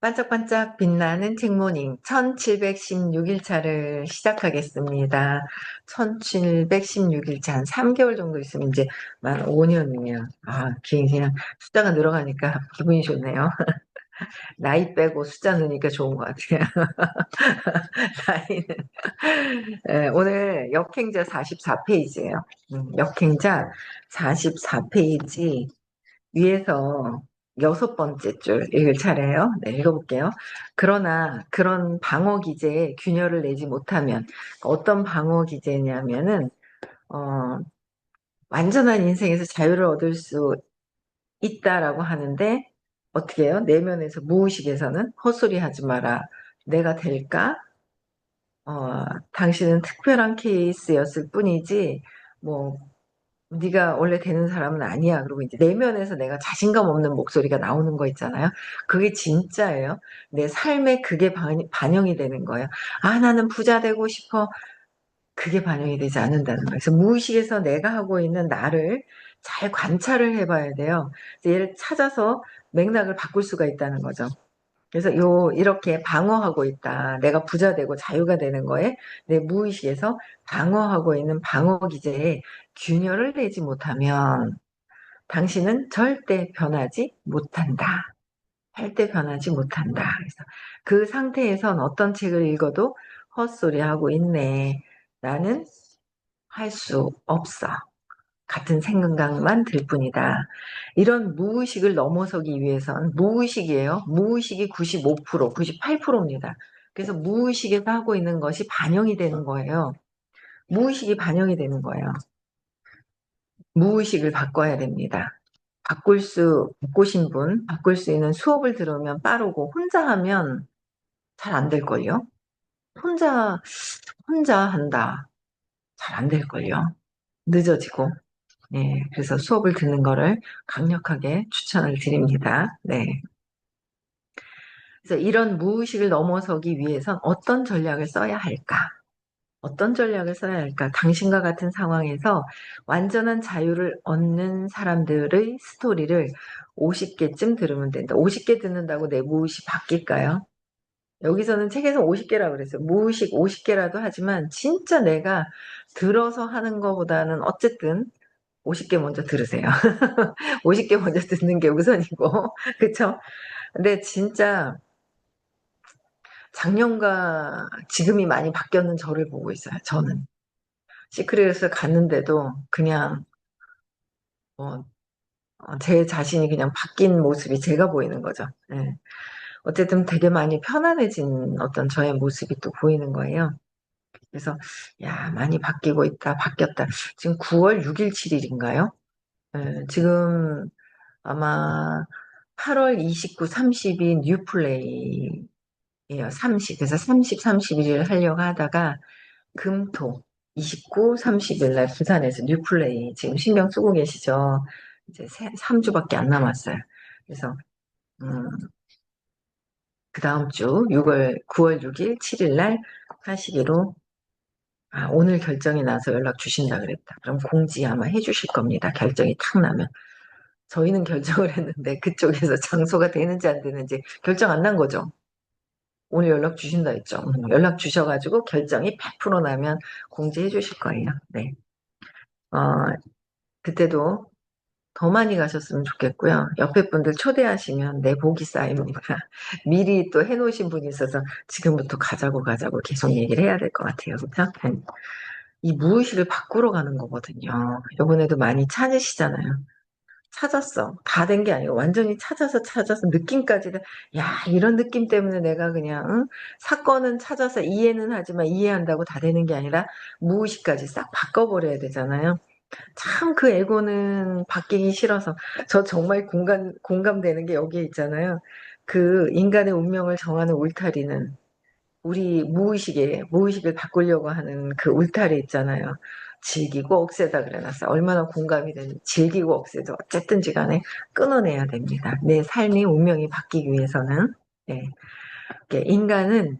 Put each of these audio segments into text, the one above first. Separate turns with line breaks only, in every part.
반짝반짝 빛나는 책모닝 1716일차를 시작하겠습니다. 1716일차 한 3개월 정도 있으면 이제 만 5년이에요. 그냥 숫자가 늘어가니까 기분이 좋네요. 나이 빼고 숫자 넣으니까 좋은 것 같아요. 나이는. 오늘 역행자 44페이지예요. 역행자 44페이지 위에서 6번째 줄 읽을 차례예요. 네, 읽어볼게요. 그러나 그런 방어 기제에 균열을 내지 못하면 어떤 방어 기제냐면은 완전한 인생에서 자유를 얻을 수 있다라고 하는데 어떻게 해요? 내면에서 무의식에서는 헛소리 하지 마라. 내가 될까? 당신은 특별한 케이스였을 뿐이지 뭐 네가 원래 되는 사람은 아니야. 그리고 이제 내면에서 내가 자신감 없는 목소리가 나오는 거 있잖아요. 그게 진짜예요. 내 삶에 그게 반영이 되는 거예요. 나는 부자 되고 싶어. 그게 반영이 되지 않는다는 거예요. 그래서 무의식에서 내가 하고 있는 나를 잘 관찰을 해봐야 돼요. 그래서 얘를 찾아서 맥락을 바꿀 수가 있다는 거죠. 그래서 이렇게 방어하고 있다. 내가 부자 되고 자유가 되는 거에 내 무의식에서 방어하고 있는 방어 기제에 균열을 내지 못하면 당신은 절대 변하지 못한다. 절대 변하지 못한다. 그래서 그 상태에선 어떤 책을 읽어도 헛소리하고 있네. 나는 할 수 없어. 같은 생각만 들 뿐이다. 이런 무의식을 넘어서기 위해선 무의식이에요. 무의식이 95%, 98%입니다. 그래서 무의식에서 하고 있는 것이 반영이 되는 거예요. 무의식이 반영이 되는 거예요. 무의식을 바꿔야 됩니다. 바꾸신 분, 바꿀 수 있는 수업을 들으면 빠르고 혼자 하면 잘 안 될걸요? 혼자 한다. 잘 안 될걸요? 늦어지고. 네, 그래서 수업을 듣는 거를 강력하게 추천을 드립니다. 네. 그래서 이런 무의식을 넘어서기 위해선 어떤 전략을 써야 할까? 어떤 전략을 써야 할까? 당신과 같은 상황에서 완전한 자유를 얻는 사람들의 스토리를 50개쯤 들으면 된다. 50개 듣는다고 내 무의식 바뀔까요? 여기서는 책에서 50개라고 그랬어요. 무의식 50개라도 하지만 진짜 내가 들어서 하는 것보다는 어쨌든 50개 먼저 들으세요. 50개 먼저 듣는 게 우선이고. 그쵸? 근데 진짜 작년과 지금이 많이 바뀌었는 저를 보고 있어요. 저는. 시크릿을 갔는데도 그냥 제 자신이 그냥 바뀐 모습이 제가 보이는 거죠. 예. 어쨌든 되게 많이 편안해진 어떤 저의 모습이 또 보이는 거예요. 그래서 야 많이 바뀌고 있다 바뀌었다. 지금 9월 6일 7일인가요? 지금 아마 8월 29, 30이 뉴플레이예요. 30. 그래서 30, 31일 하려고 하다가 금토 29, 30일 날 부산에서 뉴플레이 지금 신경 쓰고 계시죠? 이제 3주밖에 안 남았어요. 그래서 음, 그 다음 주 9월 6일, 7일 날 하시기로 오늘 결정이 나서 연락 주신다 그랬다. 그럼 공지 아마 해주실 겁니다. 결정이 탁 나면. 저희는 결정을 했는데 그쪽에서 장소가 되는지 안 되는지 결정 안 난 거죠. 오늘 연락 주신다 했죠. 연락 주셔가지고 결정이 100% 나면 공지해 주실 거예요. 네. 어, 그때도 더 많이 가셨으면 좋겠고요. 옆에 분들 초대하시면 내 복이 쌓입니다. 미리 또 해놓으신 분이 있어서 지금부터 가자고 계속 얘기를 해야 될 것 같아요. 그렇죠? 이 무의식을 바꾸러 가는 거거든요. 이번에도 많이 찾으시잖아요. 찾았어. 다 된 게 아니고 완전히 찾아서 느낌까지 야 이런 느낌 때문에 내가 그냥 응? 사건은 찾아서 이해는 하지만 이해한다고 다 되는 게 아니라 무의식까지 싹 바꿔버려야 되잖아요. 참 그 에고는 바뀌기 싫어서 저 정말 공감되는 게 여기에 있잖아요. 그 인간의 운명을 정하는 울타리는 우리 무의식을 바꾸려고 하는 그 울타리 있잖아요. 즐기고 억세다 그래놨어. 얼마나 공감이 되는 즐기고 억세도 어쨌든지 간에 끊어내야 됩니다. 내 삶의 운명이 바뀌기 위해서는. 네. 인간은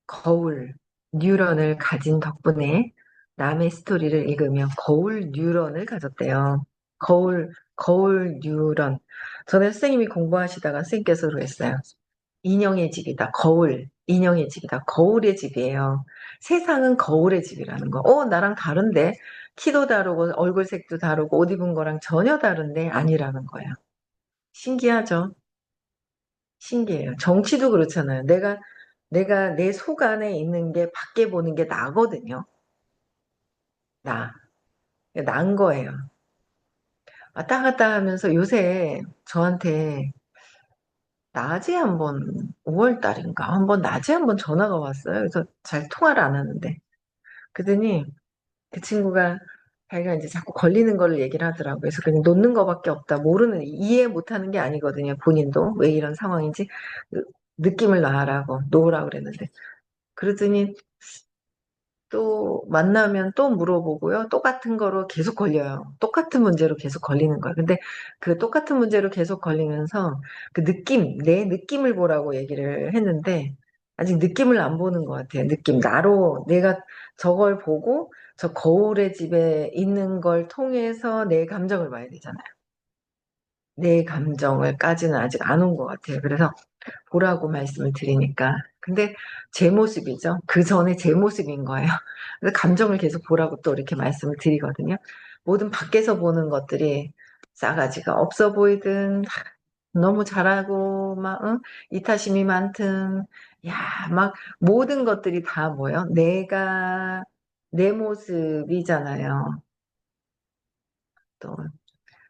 거울, 뉴런을 가진 덕분에 남의 스토리를 읽으며 거울 뉴런을 가졌대요. 거울 뉴런. 전에 선생님이 공부하시다가 선생님께서 그랬어요. 인형의 집이다. 거울. 인형의 집이다. 거울의 집이에요. 세상은 거울의 집이라는 거. 나랑 다른데? 키도 다르고, 얼굴색도 다르고, 옷 입은 거랑 전혀 다른데? 아니라는 거야. 신기하죠? 신기해요. 정치도 그렇잖아요. 내가 내 속 안에 있는 게 밖에 보는 게 나거든요. 나. 난 거예요. 왔다 갔다 하면서 요새 저한테 낮에 한번 5월 달인가 한번 낮에 한번 전화가 왔어요. 그래서 잘 통화를 안 하는데 그러더니 그 친구가 자기가 이제 자꾸 걸리는 거를 얘기를 하더라고요. 그래서 그냥 놓는 거밖에 없다. 모르는 이해 못하는 게 아니거든요. 본인도 왜 이런 상황인지 그 느낌을 놔라고 놓으라고 그랬는데 그러더니 또 만나면 또 물어보고요. 똑같은 거로 계속 걸려요. 똑같은 문제로 계속 걸리는 거예요. 근데 그 똑같은 문제로 계속 걸리면서 그 느낌, 내 느낌을 보라고 얘기를 했는데 아직 느낌을 안 보는 것 같아요. 느낌. 나로 내가 저걸 보고 저 거울의 집에 있는 걸 통해서 내 감정을 봐야 되잖아요. 내 감정을까지는 아직 안 온 것 같아요. 그래서 보라고 말씀을 드리니까. 근데 제 모습이죠. 그 전에 제 모습인 거예요. 그래서 감정을 계속 보라고 또 이렇게 말씀을 드리거든요. 모든 밖에서 보는 것들이 싸가지가 없어 보이든, 너무 잘하고, 막, 응? 이타심이 많든, 야, 막, 모든 것들이 다 뭐예요? 내 모습이잖아요. 또,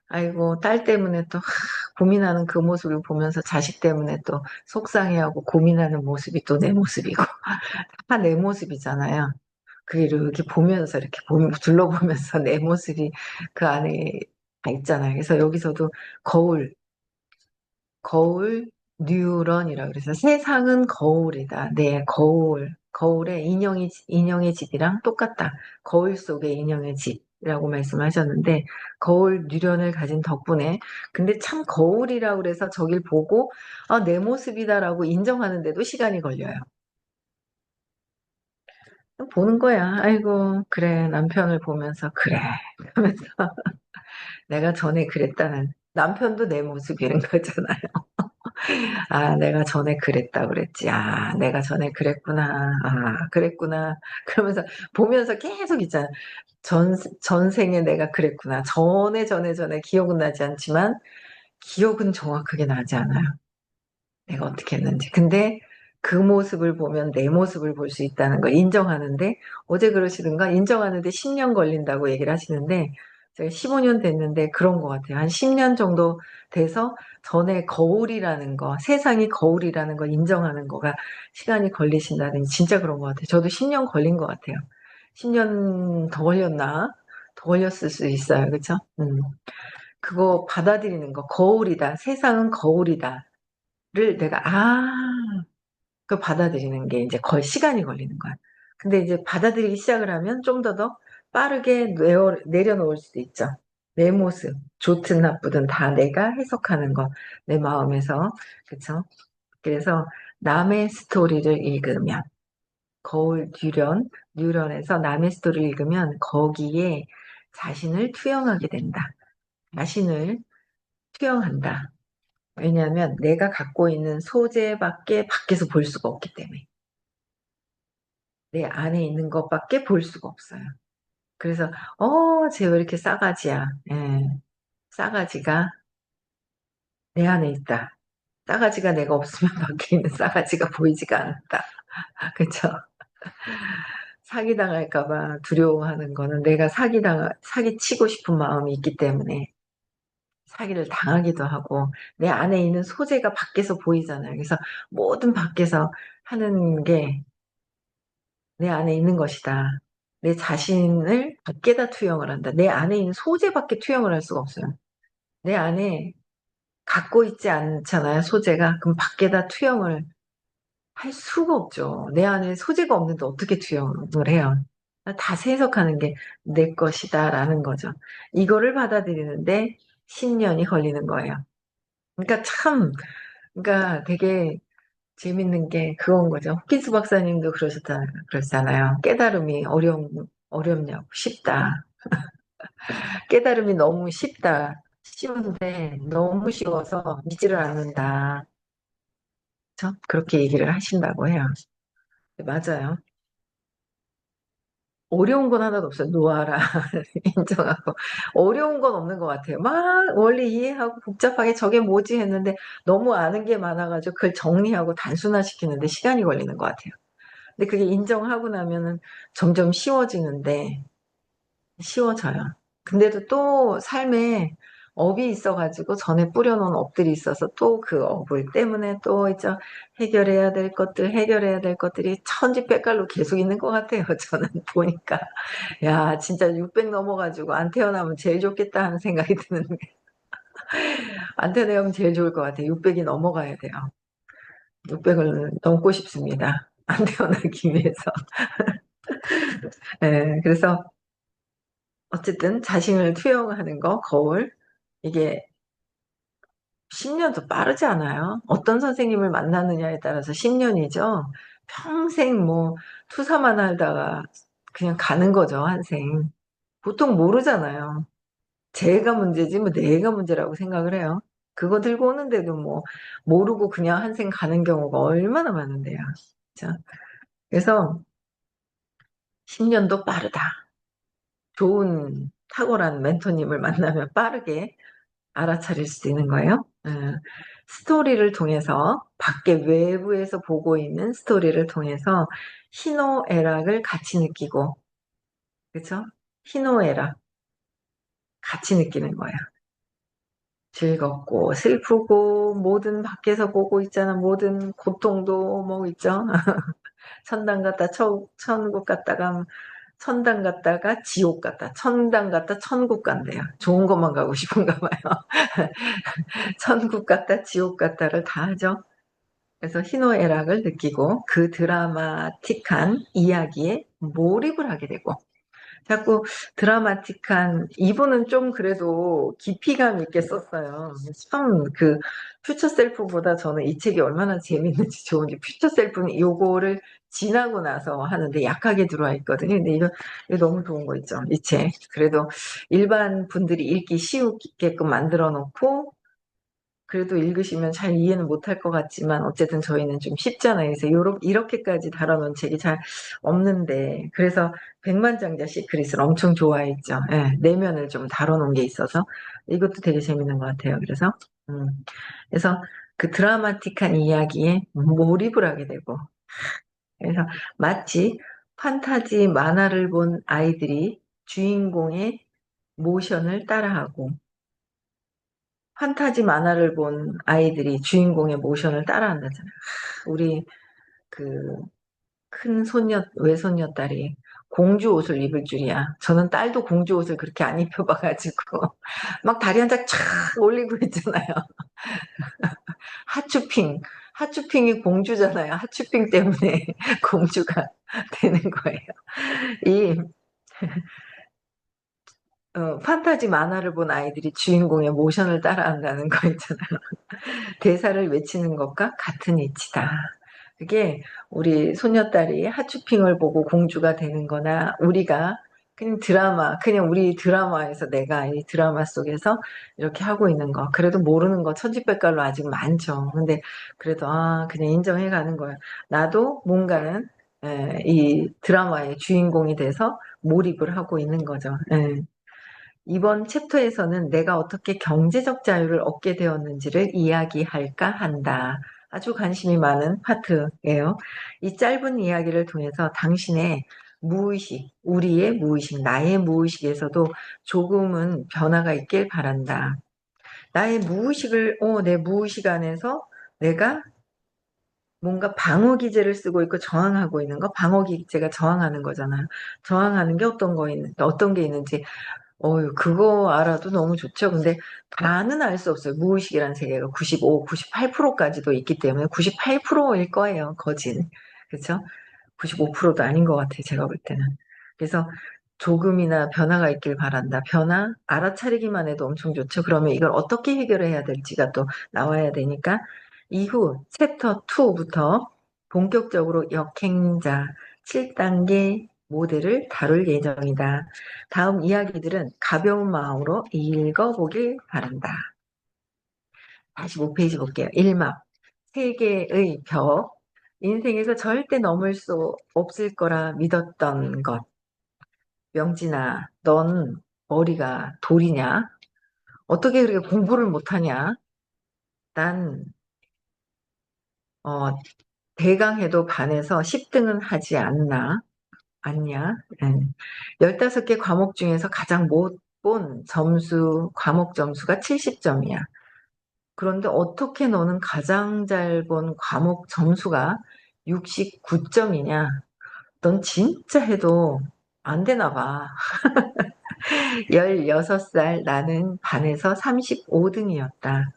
아이고, 딸 때문에 또 고민하는 그 모습을 보면서 자식 때문에 또 속상해하고 고민하는 모습이 또 내 모습이고 다 내 모습이잖아요. 그 이렇게 보면서 이렇게 둘러보면서 내 모습이 그 안에 다 있잖아요. 그래서 여기서도 거울, 거울 뉴런이라고 그래서 세상은 거울이다. 네, 거울에 인형의 집이랑 똑같다. 거울 속의 인형의 집이라고 말씀하셨는데 거울 뉴런을 가진 덕분에 근데 참 거울이라고 그래서 저길 보고 내 모습이다라고 인정하는데도 시간이 걸려요. 보는 거야. 아이고, 그래. 남편을 보면서 그래. 하면서 내가 전에 그랬다는 남편도 내 모습이는 거잖아요. 아, 내가 전에 그랬다 그랬지. 아, 내가 전에 그랬구나. 아, 그랬구나. 그러면서 보면서 계속 있잖아. 전생에 내가 그랬구나. 전에 기억은 나지 않지만 기억은 정확하게 나지 않아요. 내가 어떻게 했는지. 근데 그 모습을 보면 내 모습을 볼 수 있다는 걸 인정하는데 어제 그러시던가 인정하는데 10년 걸린다고 얘기를 하시는데 제가 15년 됐는데 그런 것 같아요. 한 10년 정도 돼서 전에 거울이라는 거, 세상이 거울이라는 걸 인정하는 거가 시간이 걸리신다는 진짜 그런 것 같아요. 저도 10년 걸린 것 같아요. 10년 더 걸렸나? 더 걸렸을 수 있어요. 그렇죠? 그거 받아들이는 거, 거울이다. 세상은 거울이다. 를 내가 그 받아들이는 게 이제 거의 시간이 걸리는 거야. 근데 이제 받아들이기 시작을 하면 좀 더 빠르게 내려놓을 수도 있죠. 내 모습, 좋든 나쁘든 다 내가 해석하는 거, 내 마음에서. 그쵸? 그래서 남의 스토리를 읽으면, 뉴런에서 남의 스토리를 읽으면 거기에 자신을 투영하게 된다. 자신을 투영한다. 왜냐하면 내가 갖고 있는 소재밖에 밖에서 볼 수가 없기 때문에. 내 안에 있는 것밖에 볼 수가 없어요. 그래서 쟤 왜 이렇게 싸가지야. 예. 싸가지가 내 안에 있다. 싸가지가 내가 없으면 밖에 있는 싸가지가 보이지가 않는다. 그쵸? 사기당할까 봐 두려워하는 거는 내가 사기치고 싶은 마음이 있기 때문에 사기를 당하기도 하고 내 안에 있는 소재가 밖에서 보이잖아요. 그래서 모든 밖에서 하는 게 내 안에 있는 것이다. 내 자신을 밖에다 투영을 한다. 내 안에 있는 소재밖에 투영을 할 수가 없어요. 내 안에 갖고 있지 않잖아요, 소재가. 그럼 밖에다 투영을 할 수가 없죠. 내 안에 소재가 없는데 어떻게 투영을 해요? 다 해석하는 게 내 것이다라는 거죠. 이거를 받아들이는데 10년이 걸리는 거예요. 그러니까 그러니까 되게 재밌는 게 그건 거죠. 호킨스 박사님도 그러셨잖아요. 깨달음이 어렵냐고, 쉽다. 깨달음이 너무 쉽다. 쉬운데 너무 쉬워서 믿지를 않는다. 그렇죠? 그렇게 얘기를 하신다고 해요. 네, 맞아요. 어려운 건 하나도 없어요. 놓아라. 인정하고. 어려운 건 없는 것 같아요. 막 원리 이해하고 복잡하게 저게 뭐지 했는데 너무 아는 게 많아가지고 그걸 정리하고 단순화시키는데 시간이 걸리는 것 같아요. 근데 그게 인정하고 나면은 점점 쉬워져요. 근데도 또 삶에 업이 있어가지고 전에 뿌려놓은 업들이 있어서 또 그 업을 때문에 또 이제 해결해야 될 것들이 천지백갈로 계속 있는 것 같아요. 저는 보니까. 야, 진짜 600 넘어가지고 안 태어나면 제일 좋겠다 하는 생각이 드는데, 안 태어나면 제일 좋을 것 같아요. 600이 넘어가야 돼요. 600을 넘고 싶습니다. 안 태어나기 위해서. 네, 그래서 어쨌든 자신을 투영하는 거, 거울, 이게 10년도 빠르지 않아요? 어떤 선생님을 만나느냐에 따라서 10년이죠. 평생 뭐 투사만 하다가 그냥 가는 거죠, 한생. 보통 모르잖아요. 제가 문제지 뭐 내가 문제라고 생각을 해요. 그거 들고 오는데도 뭐 모르고 그냥 한생 가는 경우가 얼마나 많은데요. 진짜. 그래서 10년도 빠르다. 좋은 탁월한 멘토님을 만나면 빠르게 알아차릴 수 있는 거예요. 스토리를 통해서 밖에 외부에서 보고 있는 스토리를 통해서 희노애락을 같이 느끼고, 그렇죠? 희노애락 같이 느끼는 거예요. 즐겁고 슬프고 모든 밖에서 보고 있잖아. 모든 고통도 뭐 있죠. 천당 갔다 천국 갔다가 천당 갔다가 지옥 갔다 천당 갔다 천국 간대요. 좋은 것만 가고 싶은가 봐요. 천국 갔다 지옥 갔다를 다 하죠. 그래서 희노애락을 느끼고 그 드라마틱한 이야기에 몰입을 하게 되고 자꾸 드라마틱한 이분은 좀 그래도 깊이감 있게 썼어요. 참 그 퓨처 셀프보다 저는 이 책이 얼마나 재밌는지 좋은지 퓨처 셀프는 요거를 지나고 나서 하는데 약하게 들어와 있거든요. 근데 이거 너무 좋은 거 있죠. 이 책. 그래도 일반 분들이 읽기 쉬우게끔 만들어 놓고 그래도 읽으시면 잘 이해는 못할 것 같지만 어쨌든 저희는 좀 쉽잖아요. 그래서 이렇게까지 다뤄놓은 책이 잘 없는데 그래서 백만장자 시크릿을 엄청 좋아했죠. 예, 내면을 좀 다뤄놓은 게 있어서 이것도 되게 재밌는 것 같아요. 음, 그래서 그 드라마틱한 이야기에 몰입을 하게 되고 그래서 마치 판타지 만화를 본 아이들이 주인공의 모션을 따라하고 판타지 만화를 본 아이들이 주인공의 모션을 따라한다잖아요. 우리 그 큰 외손녀 딸이 공주 옷을 입을 줄이야. 저는 딸도 공주 옷을 그렇게 안 입혀봐가지고 막 다리 한 짝 촥 올리고 있잖아요. 하츄핑. 하츄핑이 공주잖아요. 하츄핑 때문에 공주가 되는 거예요. 이 판타지 만화를 본 아이들이 주인공의 모션을 따라한다는 거 있잖아요. 대사를 외치는 것과 같은 이치다. 그게 우리 손녀딸이 하츄핑을 보고 공주가 되는 거나 우리가 그냥 우리 드라마에서 내가 이 드라마 속에서 이렇게 하고 있는 거. 그래도 모르는 거 천지백갈로 아직 많죠. 근데 그래도 그냥 인정해 가는 거야. 나도 뭔가는 이 드라마의 주인공이 돼서 몰입을 하고 있는 거죠. 예. 이번 챕터에서는 내가 어떻게 경제적 자유를 얻게 되었는지를 이야기할까 한다. 아주 관심이 많은 파트예요. 이 짧은 이야기를 통해서 당신의 무의식, 우리의 무의식, 나의 무의식에서도 조금은 변화가 있길 바란다. 내 무의식 안에서 내가 뭔가 방어 기제를 쓰고 있고 저항하고 있는 거, 방어 기제가 저항하는 거잖아요. 저항하는 게 어떤 게 있는지 그거 알아도 너무 좋죠. 근데 다는 알 수 없어요. 무의식이라는 세계가 95, 98%까지도 있기 때문에 98%일 거예요. 거진. 그렇죠? 95%도 아닌 것 같아요. 제가 볼 때는. 그래서 조금이나 변화가 있길 바란다. 변화, 알아차리기만 해도 엄청 좋죠. 그러면 이걸 어떻게 해결해야 될지가 또 나와야 되니까 이후 챕터 2부터 본격적으로 역행자 7단계 모델을 다룰 예정이다. 다음 이야기들은 가벼운 마음으로 읽어보길 바란다. 45페이지 볼게요. 1막. 세계의 벽, 인생에서 절대 넘을 수 없을 거라 믿었던 것. 명진아, 넌 머리가 돌이냐? 어떻게 그렇게 공부를 못하냐? 난, 어, 대강해도 반에서 10등은 하지 않냐? 15개 과목 중에서 가장 못 본 과목 점수가 70점이야. 그런데 어떻게 너는 가장 잘 본 과목 점수가 69점이냐? 넌 진짜 해도 안 되나 봐. 16살 나는 반에서 35등이었다.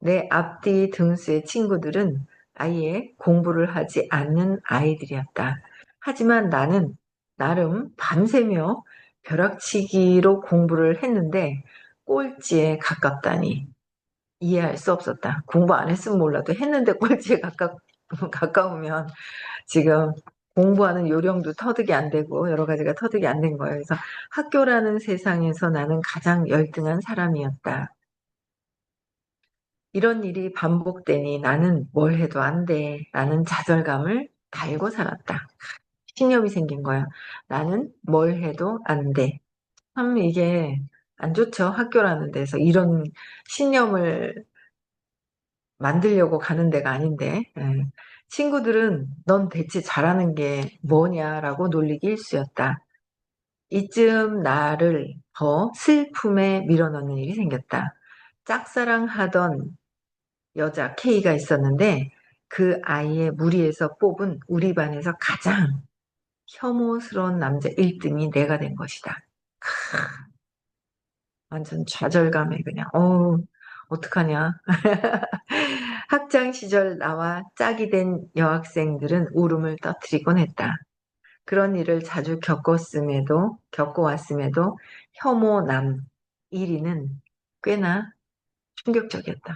내 앞뒤 등수의 친구들은 아예 공부를 하지 않는 아이들이었다. 하지만 나는 나름 밤새며 벼락치기로 공부를 했는데 꼴찌에 가깝다니 이해할 수 없었다. 공부 안 했으면 몰라도 했는데 꼴찌에 가까우면 지금 공부하는 요령도 터득이 안 되고 여러 가지가 터득이 안 된 거예요. 그래서 학교라는 세상에서 나는 가장 열등한 사람이었다. 이런 일이 반복되니 나는 뭘 해도 안 돼. 라는 좌절감을 달고 살았다. 신념이 생긴 거야. 나는 뭘 해도 안 돼. 참 이게 안 좋죠. 학교라는 데서 이런 신념을 만들려고 가는 데가 아닌데. 예. 친구들은 넌 대체 잘하는 게 뭐냐라고 놀리기 일쑤였다. 이쯤 나를 더 슬픔에 밀어넣는 일이 생겼다. 짝사랑하던 여자 K가 있었는데 그 아이의 무리에서 뽑은 우리 반에서 가장 혐오스러운 남자 1등이 내가 된 것이다. 완전 좌절감에 그냥 어떡하냐. 학창 시절 나와 짝이 된 여학생들은 울음을 터뜨리곤 했다. 그런 일을 자주 겪어왔음에도 혐오남 1위는 꽤나 충격적이었다.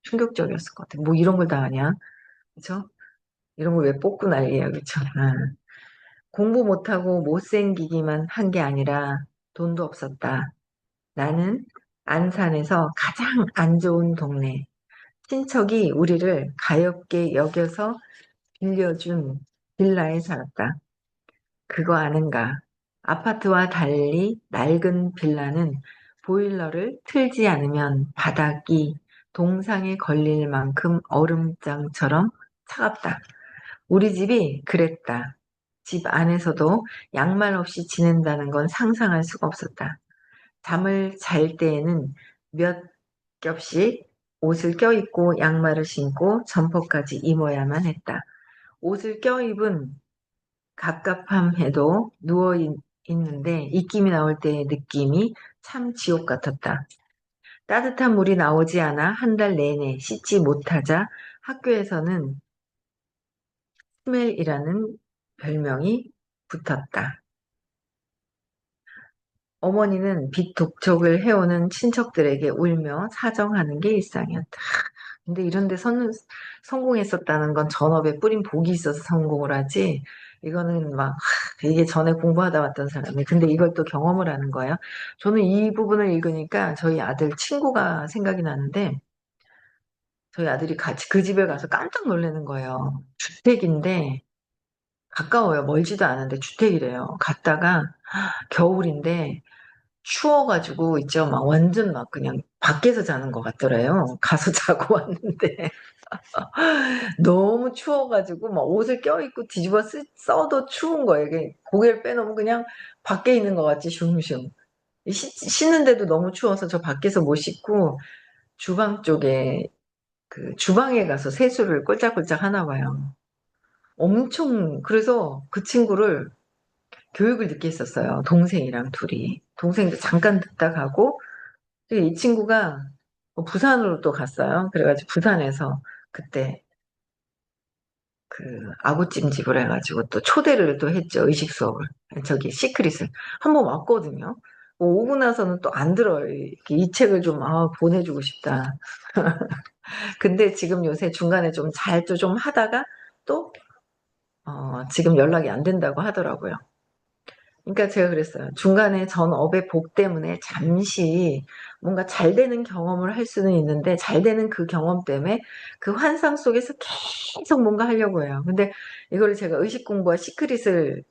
충격적이었을 것 같아. 뭐 이런 걸 다 하냐? 그쵸? 이런 걸 왜 뽑고 난리야, 그쵸? 공부 못하고 못생기기만 한 게 아니라 돈도 없었다. 나는 안산에서 가장 안 좋은 동네. 친척이 우리를 가엾게 여겨서 빌려준 빌라에 살았다. 그거 아는가? 아파트와 달리 낡은 빌라는 보일러를 틀지 않으면 바닥이 동상에 걸릴 만큼 얼음장처럼 차갑다. 우리 집이 그랬다. 집 안에서도 양말 없이 지낸다는 건 상상할 수가 없었다. 잠을 잘 때에는 몇 겹씩 옷을 껴입고 양말을 신고 점퍼까지 입어야만 했다. 옷을 껴입은 갑갑함해도 있는데 입김이 나올 때의 느낌이 참 지옥 같았다. 따뜻한 물이 나오지 않아 한 달 내내 씻지 못하자 학교에서는 스멜이라는 별명이 붙었다. 어머니는 빚 독촉을 해오는 친척들에게 울며 사정하는 게 일상이었다. 근데 이런데 성공했었다는 건 전업에 뿌린 복이 있어서 성공을 하지. 이거는 막 이게 전에 공부하다 왔던 사람이 근데 이걸 또 경험을 하는 거예요. 저는 이 부분을 읽으니까 저희 아들 친구가 생각이 나는데 저희 아들이 같이 그 집에 가서 깜짝 놀라는 거예요. 주택인데 가까워요. 멀지도 않은데 주택이래요. 갔다가 겨울인데 추워가지고 있죠. 막 완전 막 그냥 밖에서 자는 것 같더래요. 가서 자고 왔는데 너무 추워가지고 막 옷을 껴입고 써도 추운 거예요. 이게 고개를 빼놓으면 그냥 밖에 있는 것 같지 슝슝. 씻는데도 너무 추워서 저 밖에서 못 씻고 주방 쪽에 그 주방에 가서 세수를 꼴짝꼴짝 하나 봐요. 엄청 그래서 그 친구를 교육을 늦게 했었어요. 동생이랑 둘이. 동생도 잠깐 듣다 가고 이 친구가 부산으로 또 갔어요. 그래가지고 부산에서 그때 그 아구찜집을 해가지고 또 초대를 또 했죠. 의식 수업을. 저기 시크릿을. 한번 왔거든요. 오고 나서는 또 안 들어요. 이 책을 좀 보내주고 싶다. 근데 지금 요새 중간에 좀 잘 좀 하다가 또 지금 연락이 안 된다고 하더라고요. 그러니까 제가 그랬어요. 중간에 전 업의 복 때문에 잠시 뭔가 잘 되는 경험을 할 수는 있는데 잘 되는 그 경험 때문에 그 환상 속에서 계속 뭔가 하려고 해요. 근데 이거를 제가 의식 공부와 시크릿을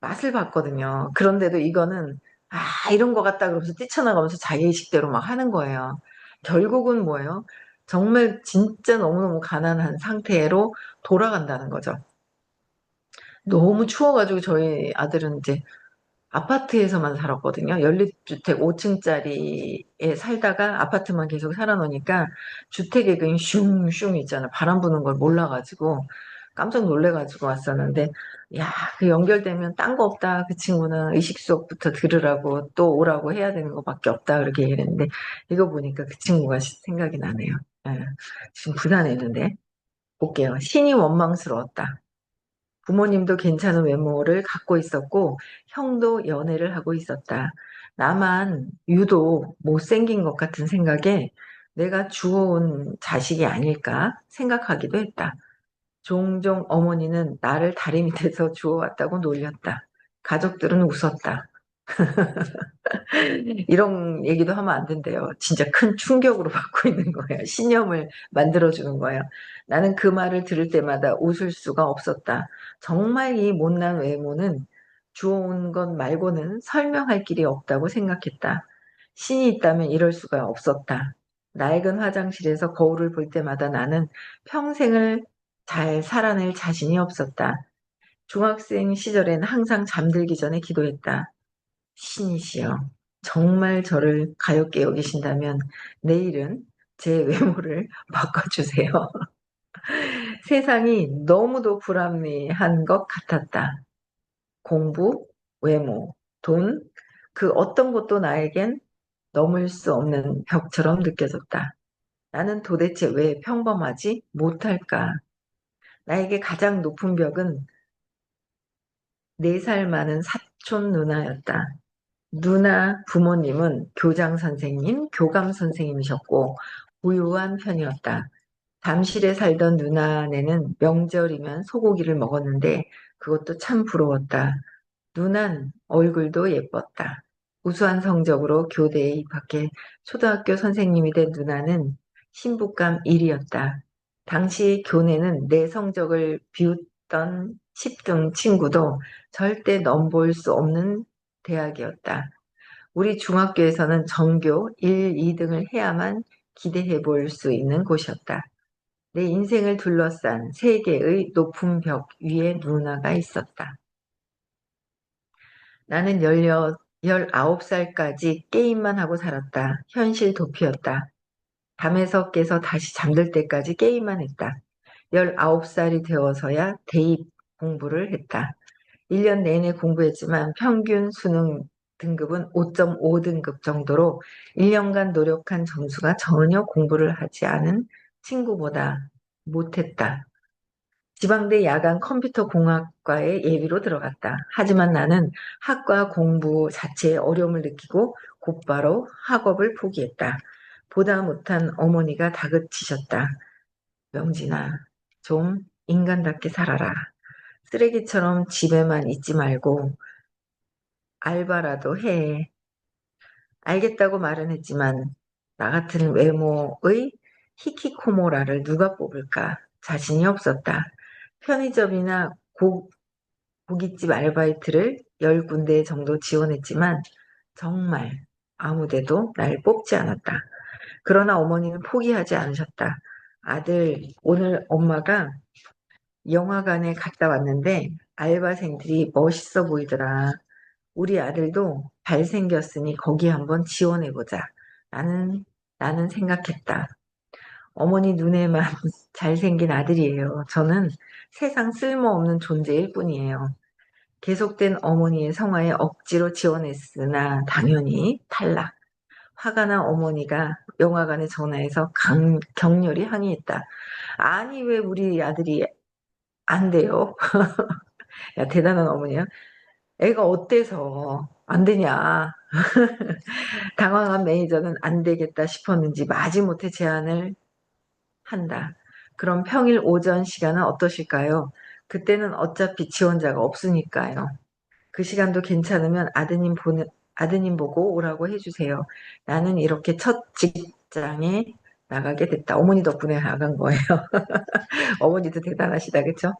맛을 봤거든요. 그런데도 이거는 이런 거 같다 그러면서 뛰쳐나가면서 자기 의식대로 막 하는 거예요. 결국은 뭐예요? 정말 진짜 너무너무 가난한 상태로 돌아간다는 거죠. 너무 추워가지고 저희 아들은 이제 아파트에서만 살았거든요. 연립주택 5층짜리에 살다가 아파트만 계속 살아놓으니까 주택에 그냥 슝슝 있잖아. 바람 부는 걸 몰라가지고 깜짝 놀래가지고 왔었는데, 야, 그 연결되면 딴 거 없다. 그 친구는 의식 수업부터 들으라고 또 오라고 해야 되는 것밖에 없다. 그렇게 얘기를 했는데, 이거 보니까 그 친구가 생각이 나네요. 예, 지금 부산에 있는데. 볼게요. 신이 원망스러웠다. 부모님도 괜찮은 외모를 갖고 있었고 형도 연애를 하고 있었다. 나만 유독 못생긴 것 같은 생각에 내가 주워온 자식이 아닐까 생각하기도 했다. 종종 어머니는 나를 다리 밑에서 주워왔다고 놀렸다. 가족들은 웃었다. 이런 얘기도 하면 안 된대요. 진짜 큰 충격으로 받고 있는 거예요. 신념을 만들어주는 거예요. 나는 그 말을 들을 때마다 웃을 수가 없었다. 정말 이 못난 외모는 주워온 것 말고는 설명할 길이 없다고 생각했다. 신이 있다면 이럴 수가 없었다. 낡은 화장실에서 거울을 볼 때마다 나는 평생을 잘 살아낼 자신이 없었다. 중학생 시절엔 항상 잠들기 전에 기도했다. 신이시여, 정말 저를 가엾게 여기신다면 내일은 제 외모를 바꿔주세요. 세상이 너무도 불합리한 것 같았다. 공부, 외모, 돈, 그 어떤 것도 나에겐 넘을 수 없는 벽처럼 느껴졌다. 나는 도대체 왜 평범하지 못할까? 나에게 가장 높은 벽은 4살 많은 사촌 누나였다. 누나 부모님은 교장 선생님, 교감 선생님이셨고 부유한 편이었다. 잠실에 살던 누나네는 명절이면 소고기를 먹었는데 그것도 참 부러웠다. 누난 얼굴도 예뻤다. 우수한 성적으로 교대에 입학해 초등학교 선생님이 된 누나는 신부감 1위였다. 당시 교내는 내 성적을 비웃던 10등 친구도 절대 넘볼 수 없는 대학이었다. 우리 중학교에서는 전교 1, 2등을 해야만 기대해 볼 수 있는 곳이었다. 내 인생을 둘러싼 세 개의 높은 벽 위에 누나가 있었다. 나는 19살까지 게임만 하고 살았다. 현실 도피였다. 밤에서 깨서 다시 잠들 때까지 게임만 했다. 19살이 되어서야 대입 공부를 했다. 1년 내내 공부했지만 평균 수능 등급은 5.5등급 정도로 1년간 노력한 점수가 전혀 공부를 하지 않은 친구보다 못했다. 지방대 야간 컴퓨터 공학과에 예비로 들어갔다. 하지만 나는 학과 공부 자체에 어려움을 느끼고 곧바로 학업을 포기했다. 보다 못한 어머니가 다그치셨다. 명진아, 좀 인간답게 살아라. 쓰레기처럼 집에만 있지 말고 알바라도 해. 알겠다고 말은 했지만 나 같은 외모의 히키코모라를 누가 뽑을까 자신이 없었다. 편의점이나 고깃집 아르바이트를 10군데 정도 지원했지만 정말 아무데도 날 뽑지 않았다. 그러나 어머니는 포기하지 않으셨다. 아들, 오늘 엄마가 영화관에 갔다 왔는데 알바생들이 멋있어 보이더라. 우리 아들도 잘생겼으니 거기 한번 지원해보자. 나는 생각했다. 어머니 눈에만 잘생긴 아들이에요. 저는 세상 쓸모없는 존재일 뿐이에요. 계속된 어머니의 성화에 억지로 지원했으나 당연히 탈락. 화가 난 어머니가 영화관에 전화해서 격렬히 항의했다. 아니 왜 우리 아들이 안 돼요? 야, 대단한 어머니야. 애가 어때서 안 되냐. 당황한 매니저는 안 되겠다 싶었는지 마지못해 제안을 한다. 그럼 평일 오전 시간은 어떠실까요? 그때는 어차피 지원자가 없으니까요. 그 시간도 괜찮으면 아드님 보고 오라고 해주세요. 나는 이렇게 첫 직장에 나가게 됐다. 어머니 덕분에 나간 거예요. 어머니도 대단하시다, 그쵸?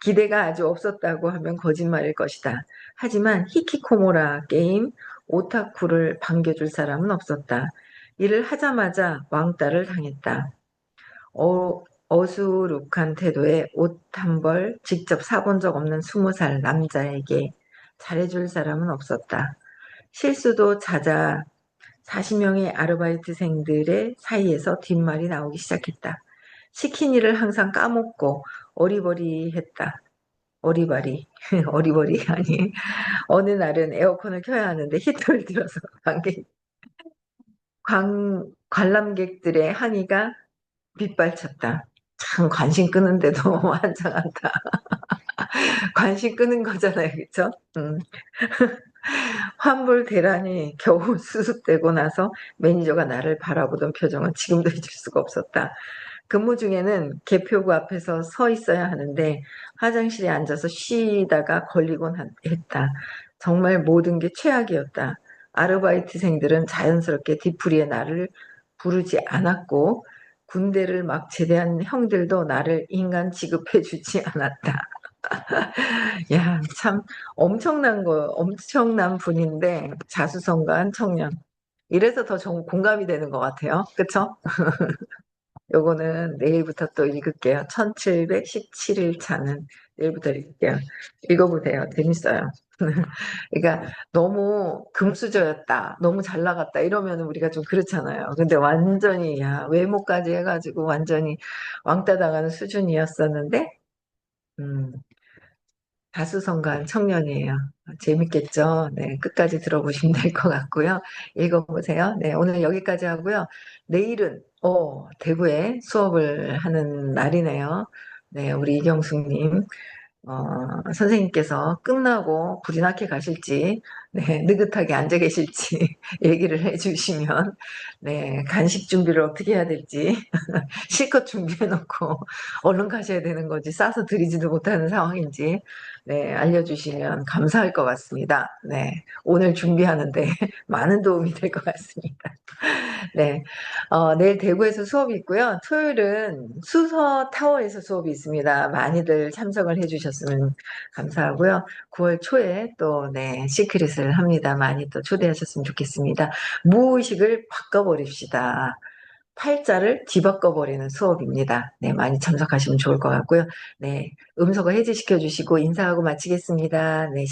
기대가 아주 없었다고 하면 거짓말일 것이다. 하지만 히키코모라 게임 오타쿠를 반겨줄 사람은 없었다. 이를 하자마자 왕따를 당했다. 어수룩한 태도에 옷 한 벌 직접 사본 적 없는 20살 남자에게 잘해줄 사람은 없었다. 실수도 잦아 40명의 아르바이트생들의 사이에서 뒷말이 나오기 시작했다. 시킨 일을 항상 까먹고 어리버리했다. 어리바리, 어리버리 아니. 어느 날은 에어컨을 켜야 하는데 히터를 들어서 관람객들의 항의가 빗발쳤다. 참 관심 끄는데도 환장한다. 관심 끄는 거잖아요, 그쵸? 환불 대란이 겨우 수습되고 나서 매니저가 나를 바라보던 표정은 지금도 잊을 수가 없었다. 근무 중에는 개표구 앞에서 서 있어야 하는데 화장실에 앉아서 쉬다가 걸리곤 했다. 정말 모든 게 최악이었다. 아르바이트생들은 자연스럽게 뒤풀이에 나를 부르지 않았고 군대를 막 제대한 형들도 나를 인간 취급해주지 않았다. 야, 참 엄청난 분인데 자수성가한 청년. 이래서 더 공감이 되는 것 같아요. 그쵸? 요거는 내일부터 또 읽을게요. 1717일 차는 내일부터 읽을게요. 읽어보세요. 재밌어요. 그러니까 너무 금수저였다. 너무 잘 나갔다. 이러면 우리가 좀 그렇잖아요. 근데 완전히 야, 외모까지 해가지고 완전히 왕따 당하는 수준이었었는데 음, 다수성가한 청년이에요. 재밌겠죠? 네, 끝까지 들어보시면 될 것 같고요. 읽어보세요. 네, 오늘 여기까지 하고요. 내일은 대구에 수업을 하는 날이네요. 네, 우리 이경숙님. 선생님께서 끝나고 불이 나게 가실지, 네, 느긋하게 앉아 계실지 얘기를 해주시면, 네, 간식 준비를 어떻게 해야 될지, 실컷 준비해놓고 얼른 가셔야 되는 건지 싸서 드리지도 못하는 상황인지, 네, 알려주시면 감사할 것 같습니다. 네, 오늘 준비하는데 많은 도움이 될 것 같습니다. 네. 내일 대구에서 수업이 있고요. 토요일은 수서 타워에서 수업이 있습니다. 많이들 참석을 해주셨으면 감사하고요. 9월 초에 또, 네, 시크릿을 합니다. 많이 또 초대하셨으면 좋겠습니다. 무의식을 바꿔버립시다. 팔자를 뒤바꿔버리는 수업입니다. 네, 많이 참석하시면 좋을 것 같고요. 네, 음소거 해지시켜 주시고 인사하고 마치겠습니다. 네.